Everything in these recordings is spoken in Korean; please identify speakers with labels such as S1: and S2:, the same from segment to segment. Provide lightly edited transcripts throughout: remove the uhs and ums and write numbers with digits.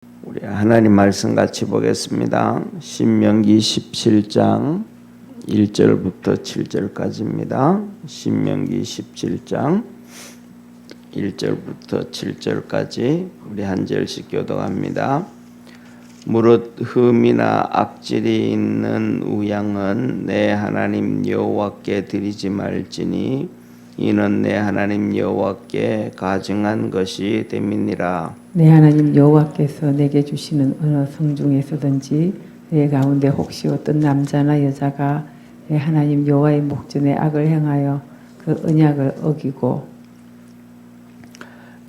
S1: 우리 하나님 말씀 같이 보겠습니다. 신명기 17장 1절부터 7절까지입니다. 신명기 17장 1절부터 7절까지 우리 한 절씩 교독합니다. 무릇 흠이나 악질이 있는 우양은 내 하나님 여호와께 드리지 말지니 이는 내 하나님 여호와께 가증한 것이 됨이니라.
S2: 내 하나님 여호와께서 내게 주시는 어느 성 중에서든지 내 가운데 혹시 어떤 남자나 여자가 내 하나님 여호와의 목전에 악을 행하여 그 언약을 어기고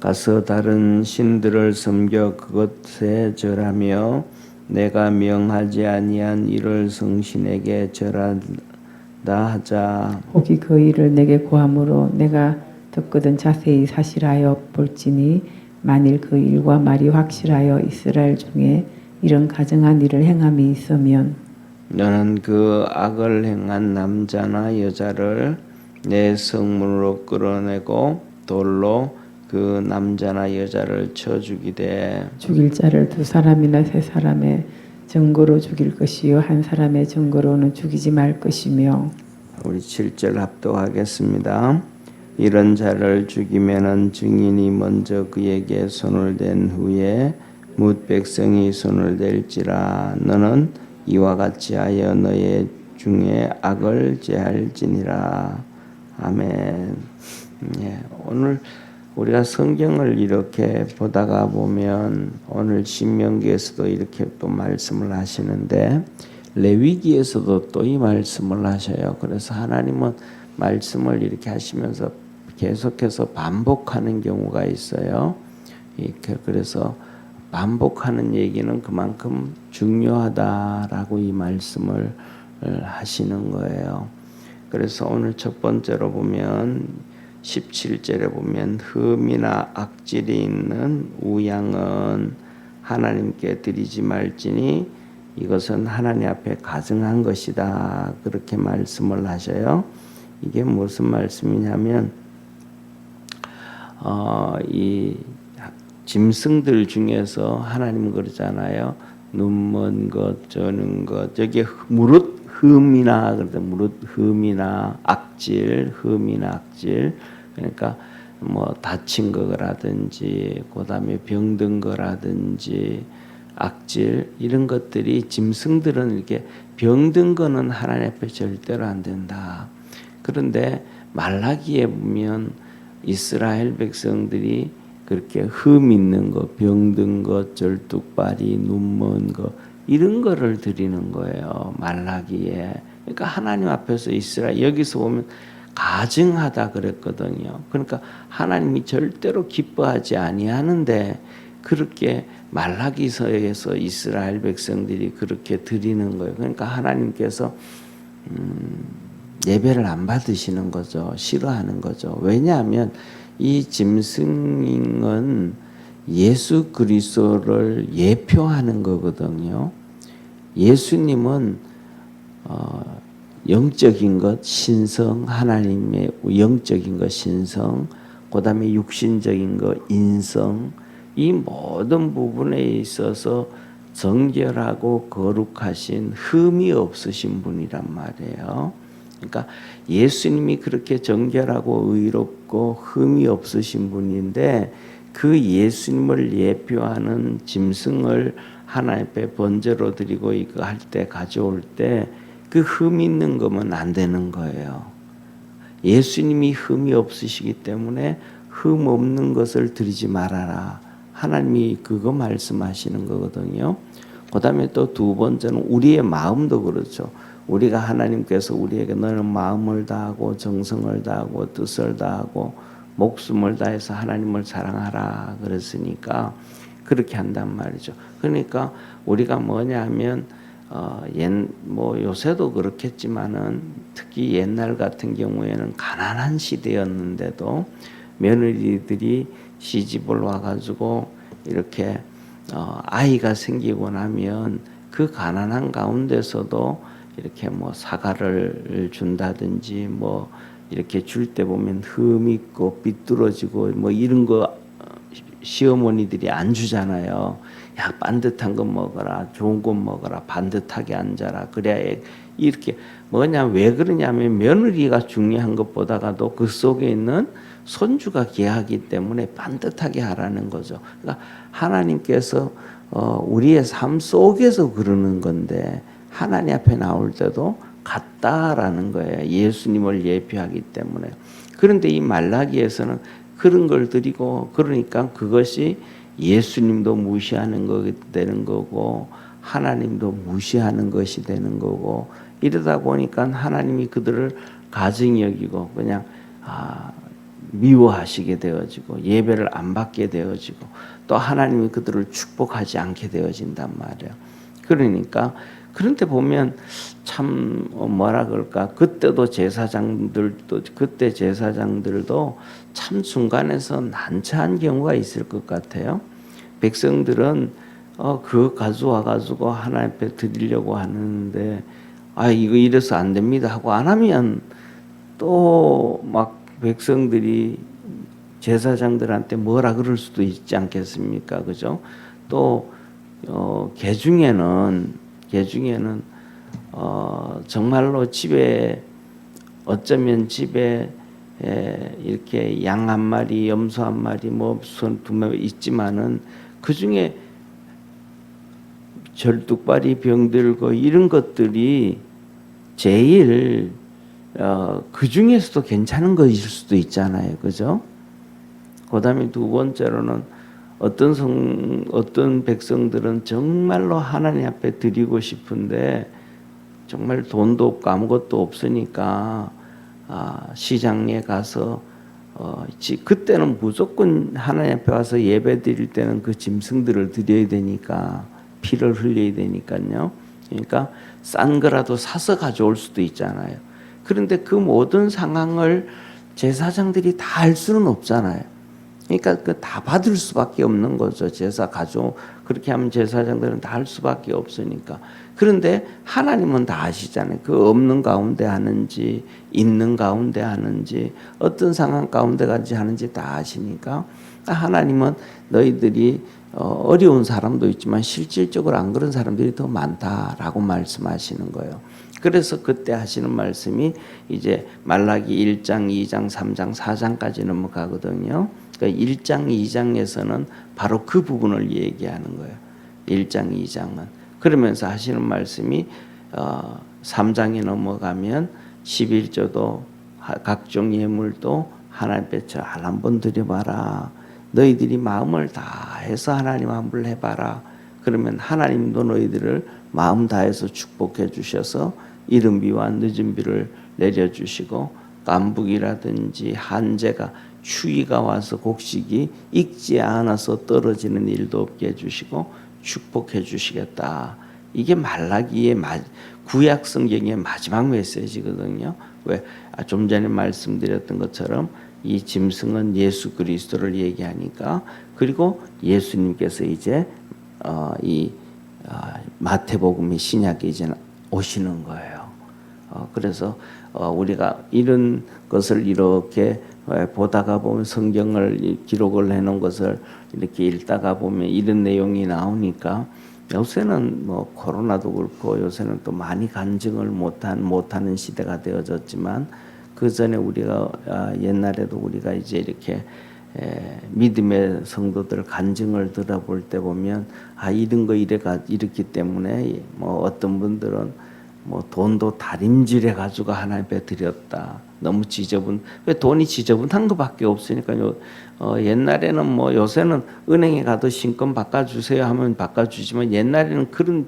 S1: 가서 다른 신들을 섬겨 그것에 절하며 내가 명하지 아니한 이를 성신에게 절하다 하자.
S2: 혹이 그 일을 내게 고함으로 내가 듣거든 자세히 사실하여 볼지니 만일 그 일과 말이 확실하여 이스라엘 중에 이런 가증한 일을 행함이 있으면
S1: 너는 그 악을 행한 남자나 여자를 내 성문으로 끌어내고 돌로 그 남자나 여자를 쳐 죽이되
S2: 죽일 자를 두 사람이나 세 사람의 증거로 죽일 것이요 한 사람의 증거로는 죽이지 말 것이며.
S1: 우리 7절 합독하겠습니다. 이런 자를 죽이면은 증인이 먼저 그에게 손을 댄 후에 뭇 백성이 손을 댈지라. 너는 이와 같이 하여 너의 중에 악을 제할지니라. 아멘. 오늘 우리가 성경을 이렇게 보다가 보면 오늘 신명기에서도 이렇게 또 말씀을 하시는데 레위기에서도 또 이 말씀을 하셔요. 그래서 하나님은 말씀을 이렇게 하시면서 계속해서 반복하는 경우가 있어요. 그래서 반복하는 얘기는 그만큼 중요하다라고 이 말씀을 하시는 거예요. 그래서 오늘 첫 번째로 보면 17절에 보면 흠이나 악질이 있는 우양은 하나님께 드리지 말지니 이것은 하나님 앞에 가증한 것이다. 그렇게 말씀을 하셔요. 이게 무슨 말씀이냐면 이 짐승들 중에서 하나님은 그러잖아요. 눈먼 것, 저는 것, 저기 무릇 흠이나 그러다 무릇 흠이나 악질, 흠이나 악질. 그러니까 뭐 다친 거라든지, 그다음에 병든 거라든지, 악질 이런 것들이 짐승들은 이렇게 병든 거는 하나님 앞에 절대로 안 된다. 그런데 말라기에 보면 이스라엘 백성들이 그렇게 흠 있는 거, 병든 것, 절뚝발이, 눈먼 거 이런 거를 드리는 거예요. 말라기에. 그러니까 하나님 앞에서 이스라엘 여기서 보면 가증하다 그랬거든요. 그러니까 하나님이 절대로 기뻐하지 아니하는데 그렇게 말라기서에서 이스라엘 백성들이 그렇게 드리는 거예요. 그러니까 하나님께서 예배를 안 받으시는 거죠. 싫어하는 거죠. 왜냐하면 이 짐승은 예수 그리스도를 예표하는 거거든요. 예수님은 영적인 것, 신성, 하나님의 영적인 것, 신성, 그 다음에 육신적인 것, 인성, 이 모든 부분에 있어서 정결하고 거룩하신 흠이 없으신 분이란 말이에요. 그러니까 예수님이 그렇게 정결하고 의롭고 흠이 없으신 분인데 그 예수님을 예표하는 짐승을 하나님 앞에 번제로 드리고 이거 할 때 가져올 때 그 흠 있는 거면 안 되는 거예요. 예수님이 흠이 없으시기 때문에 흠 없는 것을 드리지 말아라. 하나님이 그거 말씀하시는 거거든요. 그 다음에 또 두 번째는 우리의 마음도 그렇죠. 우리가 하나님께서 우리에게 너는 마음을 다하고 정성을 다하고 뜻을 다하고 목숨을 다해서 하나님을 사랑하라 그랬으니까 그렇게 한단 말이죠. 그러니까 우리가 뭐냐 하면 뭐 요새도 그렇겠지만은 특히 옛날 같은 경우에는 가난한 시대였는데도 며느리들이 시집을 와가지고 이렇게 아이가 생기고 나면 그 가난한 가운데서도 이렇게 뭐 사과를 준다든지 뭐 이렇게 줄 때 보면 흠 있고 삐뚤어지고 뭐 이런 거 시어머니들이 안 주잖아요. 야 반듯한 거 먹어라, 좋은 거 먹어라, 반듯하게 앉아라. 그래야 이렇게 뭐냐 왜 그러냐면 며느리가 중요한 것보다도 그 속에 있는 손주가 귀하기 때문에 반듯하게 하라는 거죠. 그러니까 하나님께서 우리의 삶 속에서 그러는 건데 하나님 앞에 나올 때도 같다라는 거예요. 예수님을 예표하기 때문에. 그런데 이 말라기에서는 그런 걸 드리고 그러니까 그것이 예수님도 무시하는 것이 되는 거고 하나님도 무시하는 것이 되는 거고 이러다 보니까 하나님이 그들을 가증히 여기고 그냥 미워하시게 되어지고 예배를 안 받게 되어지고 또 하나님이 그들을 축복하지 않게 되어진단 말이에요. 그러니까 그런데 보면 참 뭐라 그럴까 그때 제사장들도 참 중간에서 난처한 경우가 있을 것 같아요. 백성들은 그거 가져와 가지고 하나님 앞에 드리려고 하는데 이거 이래서 안 됩니다 하고 안 하면 또 막 백성들이 제사장들한테 뭐라 그럴 수도 있지 않겠습니까? 그죠? 또 개중에는 정말로 어쩌면 집에 이렇게 양 한 마리, 염소 한 마리, 뭐 손 두 마리 있지만은 그 중에 절뚝발이 병들고 이런 것들이 제일 그 중에서도 괜찮은 것일 수도 있잖아요, 그죠? 그다음에 두 번째로는 어떤 백성들은 정말로 하나님 앞에 드리고 싶은데 정말 돈도 없고 아무것도 없으니까 시장에 가서 그때는 무조건 하나님 앞에 와서 예배 드릴 때는 그 짐승들을 드려야 되니까 피를 흘려야 되니까요. 그러니까 싼 거라도 사서 가져올 수도 있잖아요. 그런데 그 모든 상황을 제사장들이 다 할 수는 없잖아요. 그러니까 그 다 받을 수밖에 없는 거죠. 그렇게 하면 제사장들은 다 할 수밖에 없으니까. 그런데 하나님은 다 아시잖아요. 그 없는 가운데 하는지 있는 가운데 하는지 어떤 상황 가운데까지 하는지 다 아시니까 하나님은 너희들이 어려운 사람도 있지만 실질적으로 안 그런 사람들이 더 많다라고 말씀하시는 거예요. 그래서 그때 하시는 말씀이 이제 말라기 1장, 2장, 3장, 4장까지 넘어가거든요. 그러니까 1장, 2장에서는 바로 그 부분을 얘기하는 거예요. 1장, 2장은. 그러면서 하시는 말씀이 3장에 넘어가면 11조도 각종 예물도 하나님 앞에 잘 한번 드려봐라. 너희들이 마음을 다해서 하나님 한번 해봐라. 그러면 하나님도 너희들을 마음 다해서 축복해 주셔서 이른 비와 늦은 비를 내려주시고 깐북이라든지 한재가 추위가 와서 곡식이 익지 않아서 떨어지는 일도 없게 해주시고 축복해 주시겠다. 이게 말라기의 구약 성경의 마지막 메시지거든요. 왜 좀 전에 말씀드렸던 것처럼 이 짐승은 예수 그리스도를 얘기하니까 그리고 예수님께서 이제 마태복음의 신약에 이제 오시는 거예요. 그래서 우리가 이런 것을 이렇게 보다가 보면 성경을 기록을 해놓은 것을 이렇게 읽다가 보면 이런 내용이 나오니까 요새는 뭐 코로나도 그렇고 요새는 또 많이 간증을 못하는 시대가 되어졌지만 그 전에 우리가 옛날에도 우리가 이제 이렇게 믿음의 성도들 간증을 들어볼 때 보면 이런 거 이렇기 때문에 뭐 어떤 분들은 뭐 돈도 다림질해 가지고 하나님 앞에 드렸다. 너무 왜 돈이 지저분한 것밖에 없으니까요. 옛날에는 뭐 요새는 은행에 가도 신권 바꿔주세요 하면 바꿔주지만 옛날에는 그런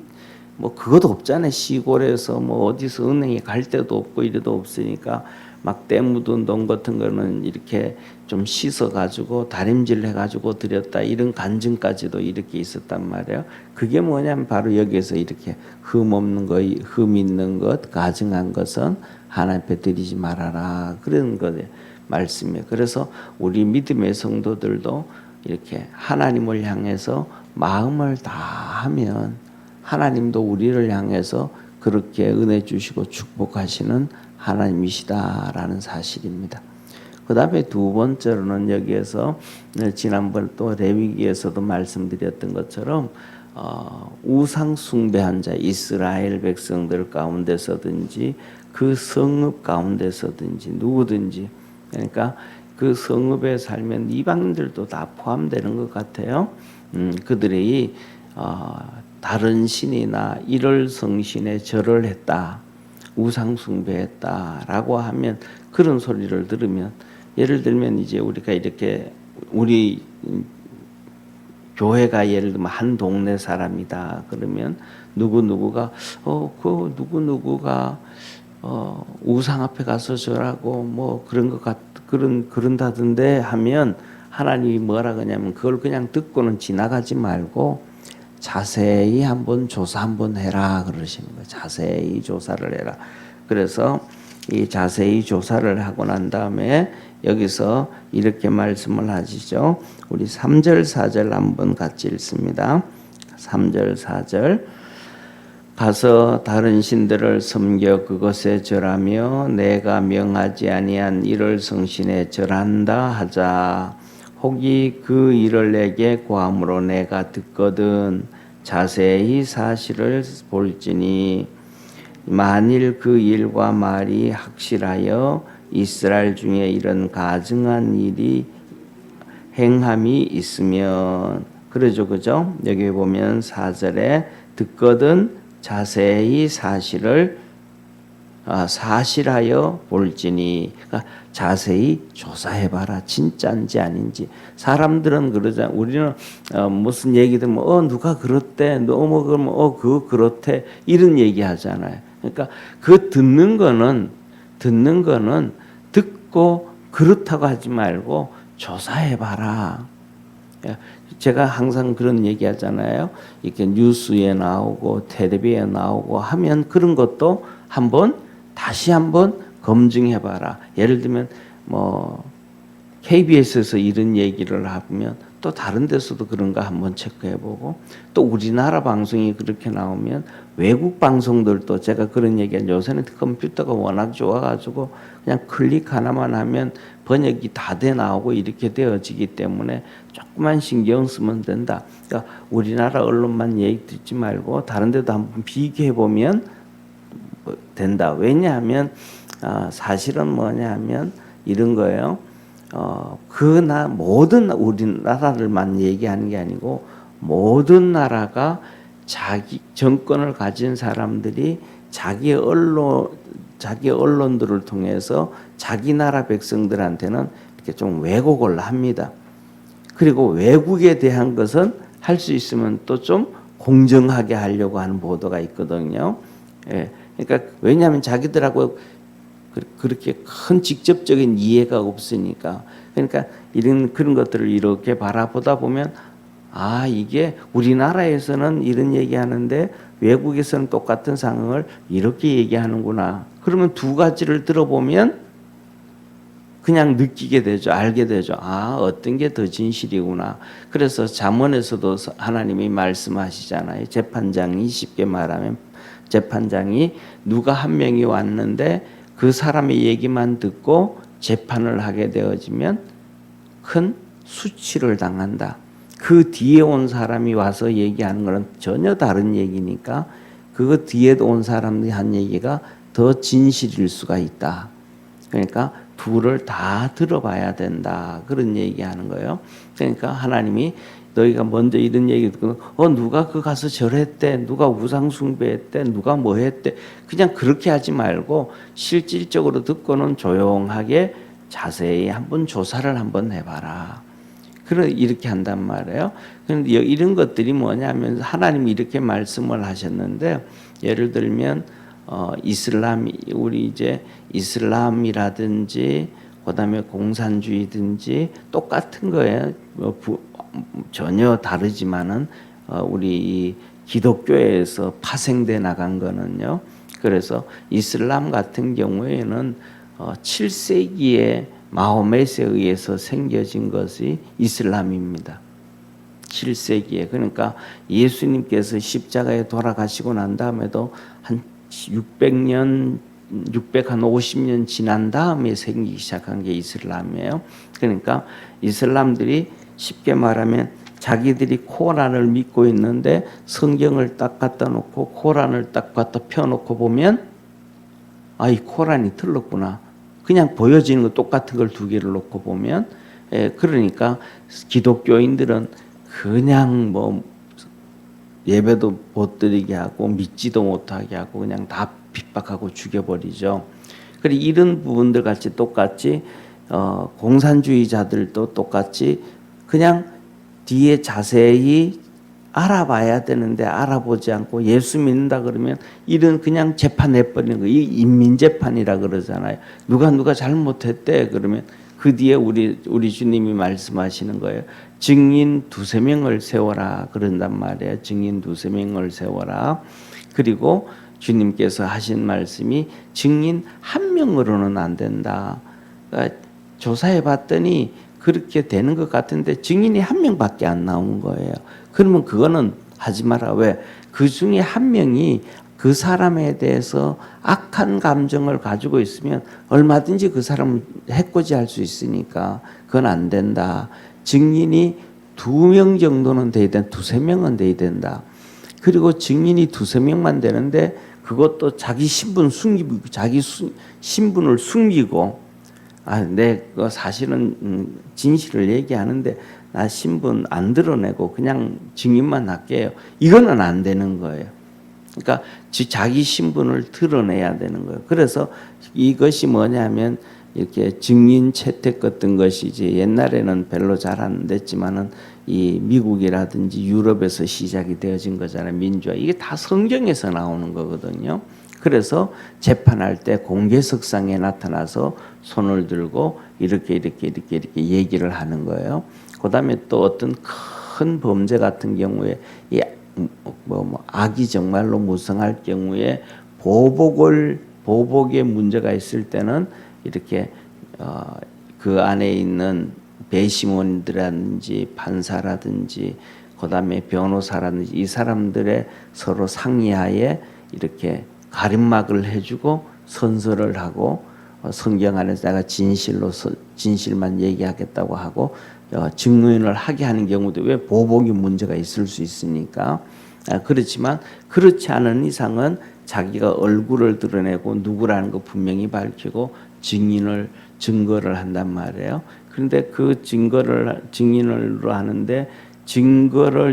S1: 뭐 그것도 없잖아요. 시골에서 뭐 어디서 은행에 갈 데도 없고 이래도 없으니까 막 때 묻은 돈 같은 거는 이렇게 좀 씻어 가지고 다림질 해 가지고 드렸다 이런 간증까지도 이렇게 있었단 말이에요. 그게 뭐냐면 바로 여기에서 이렇게 흠 있는 것 가증한 것은 하나님 앞에 드리지 말아라 그런 거예요. 말씀이에요. 그래서 우리 믿음의 성도들도 이렇게 하나님을 향해서 마음을 다하면 하나님도 우리를 향해서 그렇게 은혜 주시고 축복하시는 하나님이시다라는 사실입니다. 그 다음에 두 번째로는 여기에서 지난번 또 레위기에서도 말씀드렸던 것처럼 우상 숭배한 자 이스라엘 백성들 가운데서든지 그 성읍 가운데서든지 누구든지 그러니까 그 성읍에 살면 이방인들도 다 포함되는 것 같아요. 그들이 다른 신이나 이럴 성신에 절을 했다, 우상 숭배했다라고 하면 그런 소리를 들으면 예를 들면 이제 우리가 이렇게 우리 교회가 예를 들면 한 동네 사람이다 그러면 누구누구가 그 누구누구가 우상 앞에 가서 절하고 뭐 그런 것 같 그런다던데 하면 하나님이 뭐라 그러냐면 그걸 그냥 듣고는 지나가지 말고 자세히 한번 조사 한번 해라 그러시는 거예요. 자세히 조사를 해라. 그래서 이 자세히 조사를 하고 난 다음에 여기서 이렇게 말씀을 하시죠. 우리 3절 4절 한번 같이 읽습니다. 3절 4절 가서 다른 신들을 섬겨 그것에 절하며 내가 명하지 아니한 이를 성신에 절한다 하자. 혹이 그 일을 내게 고함으로 내가 듣거든 자세히 사실을 볼지니 만일 그 일과 말이 확실하여 이스라엘 중에 이런 가증한 일이 행함이 있으면 그러죠, 그죠? 여기 보면 4절에 듣거든 자세히 사실하여 볼지니 그러니까 자세히 조사해봐라 진짜인지 아닌지. 사람들은 그러잖아. 우리는 무슨 얘기 들으면 누가 그렇대 뭐 그러면 그거 그렇대 이런 얘기 하잖아요. 그러니까 그 듣는 거는 듣고 그렇다고 하지 말고 조사해봐라. 제가 항상 그런 얘기 하잖아요. 이렇게 뉴스에 나오고 텔레비에 나오고 하면 그런 것도 다시 한번 검증해봐라. 예를 들면 뭐 KBS에서 이런 얘기를 하면 또 다른 데서도 그런가 한번 체크해보고 또 우리나라 방송이 그렇게 나오면 외국 방송들도 제가 그런 얘기한 요새는 컴퓨터가 워낙 좋아가지고 그냥 클릭 하나만 하면 번역이 다 돼 나오고 이렇게 되어지기 때문에 조금만 신경 쓰면 된다. 그러니까 우리나라 언론만 얘기 듣지 말고 다른 데도 한번 비교해보면 된다. 왜냐하면 사실은 뭐냐면 이런 거예요. 모든 우리나라를만 얘기하는 게 아니고 모든 나라가 자기 정권을 가진 사람들이 자기 언론들을 통해서 자기 나라 백성들한테는 이렇게 좀 왜곡을 합니다. 그리고 왜곡에 대한 것은 할 수 있으면 또 좀 공정하게 하려고 하는 보도가 있거든요. 예. 그러니까 왜냐하면 자기들하고 그렇게 큰 직접적인 이해가 없으니까. 그러니까 그런 것들을 이렇게 바라보다 보면 이게 우리나라에서는 이런 얘기하는데 외국에서는 똑같은 상황을 이렇게 얘기하는구나. 그러면 두 가지를 들어보면 그냥 느끼게 되죠. 알게 되죠. 어떤 게 더 진실이구나. 그래서 잠언에서도 하나님이 말씀하시잖아요. 재판장이 쉽게 말하면 재판장이 누가 한 명이 왔는데 그 사람의 얘기만 듣고 재판을 하게 되어지면 큰 수치를 당한다. 그 뒤에 온 사람이 와서 얘기하는 것은 전혀 다른 얘기니까 그 뒤에 온 사람이 한 얘기가 더 진실일 수가 있다. 그러니까 둘을 다 들어봐야 된다. 그런 얘기하는 거예요. 그러니까 하나님이 너희가 먼저 이런 얘기 듣고 누가 그 가서 절했대, 누가 우상 숭배했대, 누가 뭐 했대. 그냥 그렇게 하지 말고 실질적으로 듣고는 조용하게 자세히 한번 조사를 한번 해봐라. 이렇게 한단 말이에요. 그런데 이런 것들이 뭐냐면 하나님이 이렇게 말씀을 하셨는데 예를 들면 우리 이제 이슬람이라든지 그다음에 공산주의든지 똑같은 거예요. 전혀 다르지만은 우리 이 기독교에서 파생돼 나간 거는요. 그래서 이슬람 같은 경우에는 7세기에 마호멧에 의해서 생겨진 것이 이슬람입니다. 7세기에. 그러니까 예수님께서 십자가에 돌아가시고 난 다음에도 한 650년 지난 다음에 생기기 시작한 게 이슬람이에요. 그러니까 이슬람들이 쉽게 말하면 자기들이 코란을 믿고 있는데 성경을 딱 갖다 놓고 코란을 딱 갖다 펴놓고 보면 이 코란이 틀렸구나. 그냥 보여지는 거 똑같은 걸 두 개를 놓고 보면 그러니까 기독교인들은 그냥 뭐 예배도 못 드리게 하고 믿지도 못하게 하고 그냥 다 핍박하고 죽여버리죠. 그리고 이런 부분들 같이 똑같이 공산주의자들도 똑같이 그냥 뒤에 자세히 알아봐야 되는데 알아보지 않고 예수 믿는다 그러면 이런 그냥 재판 내버리는 거, 이 인민재판이라 그러잖아요. 누가 잘못했대 그러면 그 뒤에 우리 주님이 말씀하시는 거예요. 증인 두세 명을 세워라 그런단 말이에요. 증인 두세 명을 세워라. 그리고 주님께서 하신 말씀이 증인 한 명으로는 안 된다. 그러니까 조사해 봤더니 그렇게 되는 것 같은데 증인이 한 명밖에 안 나온 거예요. 그러면 그거는 하지 마라. 왜? 그 중에 한 명이 그 사람에 대해서 악한 감정을 가지고 있으면 얼마든지 그 사람을 해코지할 수 있으니까 그건 안 된다. 증인이 2명 정도는 돼야 된다. 2~3명은 돼야 된다. 그리고 증인이 2~3명만 되는데 그것도 자기 신분 숨기고 자기 신분을 숨기고 내가 사실은 진실을 얘기하는데 나 신분 안 드러내고 그냥 증인만 할게요. 이거는 안 되는 거예요. 그러니까 자기 신분을 드러내야 되는 거예요. 그래서 이것이 뭐냐면 이렇게 증인 채택 같은 것이 이제 옛날에는 별로 잘 안 됐지만은 이 미국이라든지 유럽에서 시작이 되어진 거잖아요. 민주화. 이게 다 성경에서 나오는 거거든요. 그래서 재판할 때 공개석상에 나타나서 손을 들고 이렇게 얘기를 하는 거예요. 그다음에 또 어떤 큰 범죄 같은 경우에 이 악이 정말로 무성할 경우에 보복에 문제가 있을 때는 이렇게 그 안에 있는 배심원들이라든지 판사라든지 그다음에 변호사라든지 이 사람들의 서로 상의하에 이렇게 가림막을 해주고 선서를 하고 성경 안에서 내가 진실만 얘기하겠다고 하고 증언을 하게 하는 경우도 왜 보복이 문제가 있을 수 있으니까 그렇지만 그렇지 않은 이상은 자기가 얼굴을 드러내고 누구라는 거 분명히 밝히고 증거를 한단 말이에요. 그런데 그 증인으로 하는데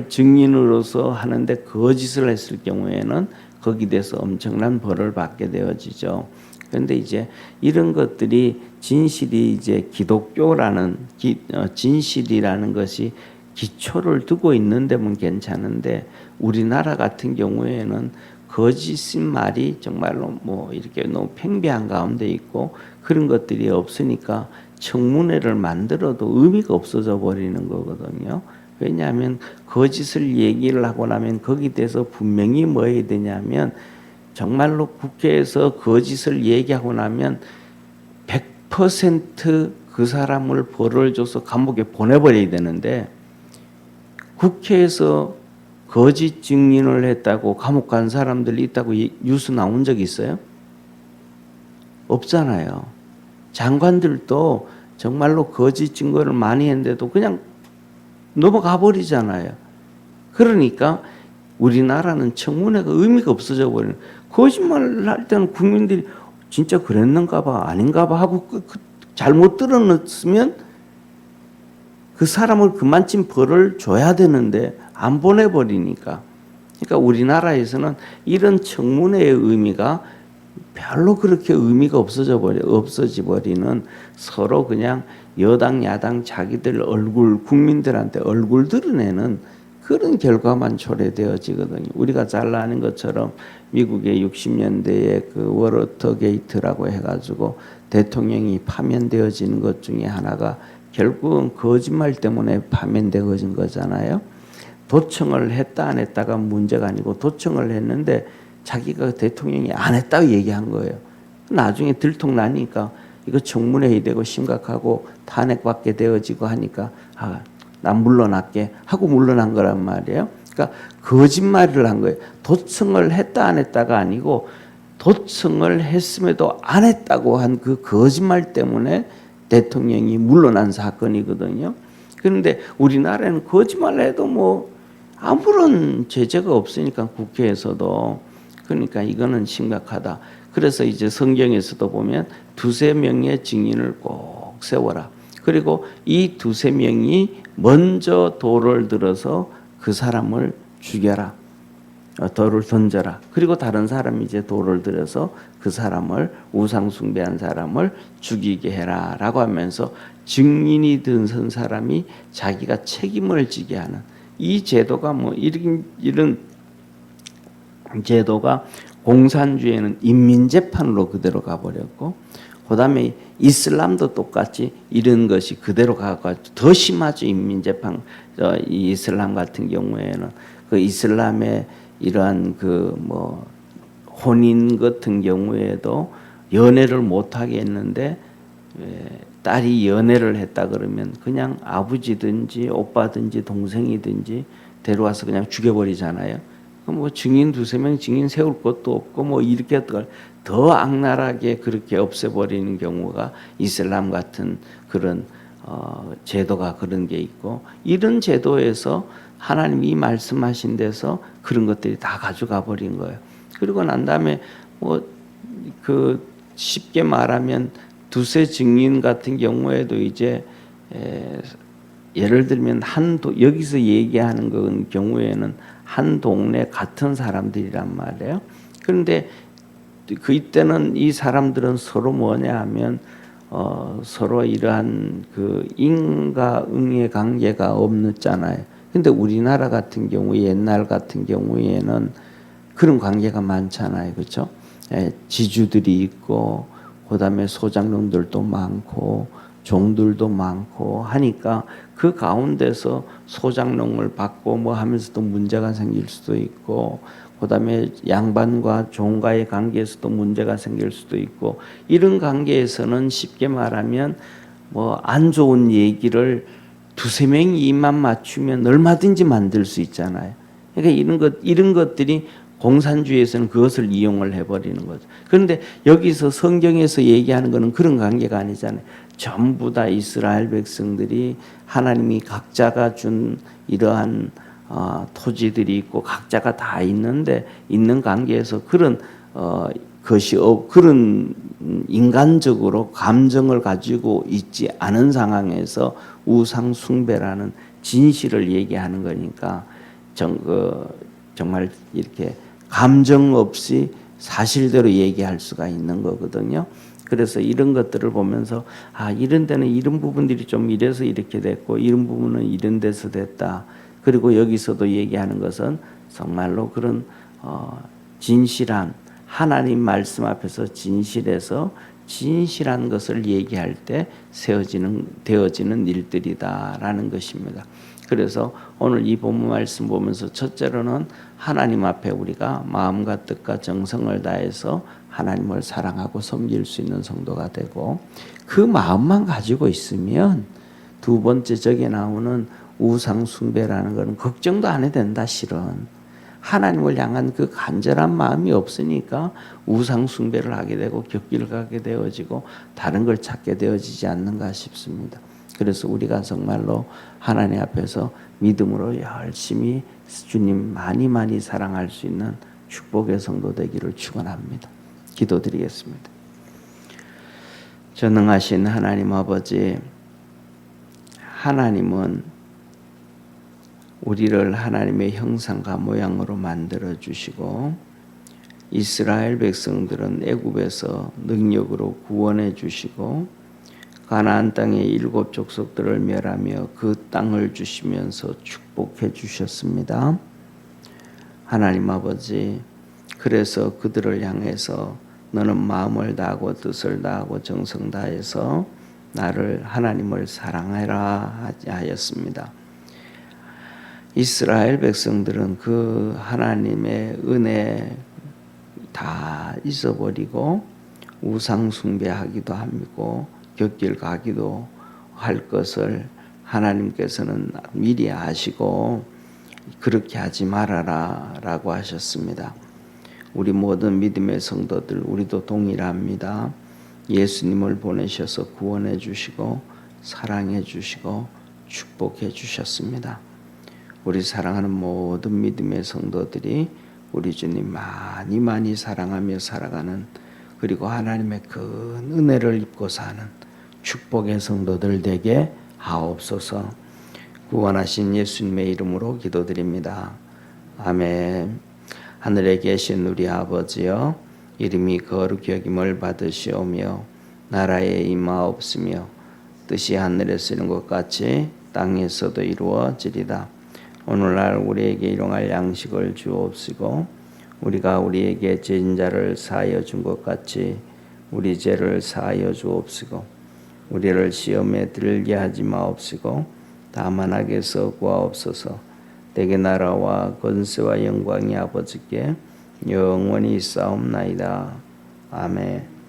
S1: 증인으로서 하는데 거짓을 했을 경우에는 거기에 대해서 엄청난 벌을 받게 되어지죠. 그런데 이제 이런 것들이 진실이 이제 기독교라는 진실이라는 것이 기초를 두고 있는 데면 괜찮은데 우리나라 같은 경우에는 거짓인 말이 정말로 뭐 이렇게 너무 팽배한 가운데 있고 그런 것들이 없으니까 청문회를 만들어도 의미가 없어져 버리는 거거든요. 왜냐하면 거짓을 얘기를 하고 나면 거기에 대해서 분명히 뭐 해야 되냐면 정말로 국회에서 거짓을 얘기하고 나면 100% 그 사람을 벌을 줘서 감옥에 보내버려야 되는데 국회에서 거짓 증인을 했다고 감옥 간 사람들이 있다고 뉴스 나온 적 있어요? 없잖아요. 장관들도 정말로 거짓 증거를 많이 했는데도 그냥 넘어가 버리잖아요. 그러니까 우리나라는 청문회가 의미가 없어져 버리는 거짓말을 할 때는 국민들이 진짜 그랬는가 봐 아닌가 봐 하고 잘못 들어놨으면 그 사람을 그만큼 벌을 줘야 되는데 안 보내버리니까 그러니까 우리나라에서는 이런 청문회의 의미가 별로 그렇게 의미가 없어지 버리는 서로 그냥 여당 야당 자기들 얼굴 국민들한테 얼굴 드러내는 그런 결과만 초래되어지거든요. 우리가 잘 아는 것처럼 미국의 60년대에 그 워터게이트라고 해가지고 대통령이 파면되어지는 것 중에 하나가 결국은 거짓말 때문에 파면되어진 거잖아요. 도청을 했다 안 했다가 문제가 아니고 도청을 했는데 자기가 대통령이 안 했다고 얘기한 거예요. 나중에 들통나니까 이거 청문회의 되고 심각하고 탄핵받게 되어지고 하니까 난 물러날게 하고 물러난 거란 말이에요. 그러니까 거짓말을 한 거예요. 도청을 했다 안 했다가 아니고 도청을 했음에도 안 했다고 한 그 거짓말 때문에 대통령이 물러난 사건이거든요. 그런데 우리나라에는 거짓말해도 뭐 아무런 제재가 없으니까 국회에서도 그러니까 이거는 심각하다. 그래서 이제 성경에서도 보면 두세 명의 증인을 꼭 세워라. 그리고 이 두세 명이 먼저 돌을 들어서 그 사람을 죽여라. 돌을 던져라. 그리고 다른 사람이 이제 돌을 들어서 그 사람을 우상 숭배한 사람을 죽이게 해라라고 하면서 증인이 든 사람이 자기가 책임을 지게 하는 이 제도가 뭐 이런 제도가 공산주의에는 인민재판으로 그대로 가버렸고, 그다음에 이슬람도 똑같이 이런 것이 그대로 가가지고 더 심하죠. 인민재판. 이 이슬람 같은 경우에는 그 이슬람의 이러한 그 뭐 혼인 같은 경우에도 연애를 못하게 했는데 딸이 연애를 했다 그러면 그냥 아버지든지 오빠든지 동생이든지 데려와서 그냥 죽여버리잖아요. 뭐 증인 두세 명 증인 세울 것도 없고 뭐 이렇게 더 악랄하게 그렇게 없애버리는 경우가 이슬람 같은 그런 제도가 그런 게 있고, 이런 제도에서 하나님이 말씀하신 데서 그런 것들이 다 가져가 버린 거예요. 그리고 난 다음에 뭐 그 쉽게 말하면 두세 증인 같은 경우에도 이제 예를 들면 여기서 얘기하는 그 경우에는 한 동네 같은 사람들이란 말이에요. 그런데 그 이때는 이 사람들은 서로 뭐냐 하면 서로 이러한 그 인과응의 관계가 없었잖아요. 근데 우리나라 같은 경우 옛날 같은 경우에는 그런 관계가 많잖아요. 그렇죠? 지주들이 있고 그다음에 소장농들도 많고 종들도 많고 하니까 그 가운데서 소장농을 받고 뭐 하면서도 문제가 생길 수도 있고, 그다음에 양반과 종과의 관계에서도 문제가 생길 수도 있고, 이런 관계에서는 쉽게 말하면 뭐 안 좋은 얘기를 두세 명이 입만 맞추면 얼마든지 만들 수 있잖아요. 그러니까 이런 것들이 공산주의에서는 그것을 이용을 해버리는 거죠. 그런데 여기서 성경에서 얘기하는 것은 그런 관계가 아니잖아요. 전부 다 이스라엘 백성들이 하나님이 각자가 준 이러한 토지들이 있고 각자가 다 있는데 있는 관계에서 그런 그런 인간적으로 감정을 가지고 있지 않은 상황에서 우상 숭배라는 진실을 얘기하는 거니까 정말 이렇게 감정 없이 사실대로 얘기할 수가 있는 거거든요. 그래서 이런 것들을 보면서 이런 데는 이런 부분들이 좀 이래서 이렇게 됐고 이런 부분은 이런 데서 됐다. 그리고 여기서도 얘기하는 것은 정말로 그런 진실한 하나님 말씀 앞에서 진실해서 진실한 것을 얘기할 때 되어지는 일들이다라는 것입니다. 그래서 오늘 이 본문 말씀 보면서 첫째로는 하나님 앞에 우리가 마음과 뜻과 정성을 다해서 하나님을 사랑하고 섬길 수 있는 성도가 되고, 그 마음만 가지고 있으면 두 번째 저게 나오는 우상 숭배라는 것은 걱정도 안 해도 된다. 실은 하나님을 향한 그 간절한 마음이 없으니까 우상 숭배를 하게 되고 곁길 가게 되어지고 다른 걸 찾게 되어지지 않는가 싶습니다. 그래서 우리가 정말로 하나님 앞에서 믿음으로 열심히 주님 많이 사랑할 수 있는 축복의 성도 되기를 축원합니다. 기도드리겠습니다. 전능하신 하나님 아버지, 하나님은 우리를 하나님의 형상과 모양으로 만들어 주시고 이스라엘 백성들은 애굽에서 능력으로 구원해 주시고 가나안 땅의 7 족속들을 멸하며 그 땅을 주시면서 축복해 주셨습니다. 하나님 아버지, 그래서 그들을 향해서 너는 마음을 다하고 뜻을 다하고 정성 다해서 나를 하나님을 사랑하라 하였습니다. 이스라엘 백성들은 그 하나님의 은혜 다 잊어버리고 우상 숭배하기도 하고 곁길 가기도 할 것을 하나님께서는 미리 아시고 그렇게 하지 말아라 라고 하셨습니다. 우리 모든 믿음의 성도들 우리도 동일합니다. 예수님을 보내셔서 구원해 주시고 사랑해 주시고 축복해 주셨습니다. 우리 사랑하는 모든 믿음의 성도들이 우리 주님 많이 사랑하며 살아가는, 그리고 하나님의 큰 은혜를 입고 사는 축복의 성도들 되게 하옵소서. 구원하신 예수님의 이름으로 기도드립니다. 아멘. 하늘에 계신 우리 아버지여, 이름이 거룩히 여김을 받으시오며 나라에 임하옵시며 뜻이 하늘에서 이룬 것 같이 땅에서도 이루어지리다. 오늘날 우리에게 일용할 양식을 주옵시고 우리가 우리에게 죄진 자를 사하여 준 것 같이 우리 죄를 사하여 주옵시고 우리를 시험에 들게 하지 마옵시고 다만 악에서 구하옵소서. 대개 나라와 권세와 영광이 아버지께 영원히 있사옵나이다. 아멘.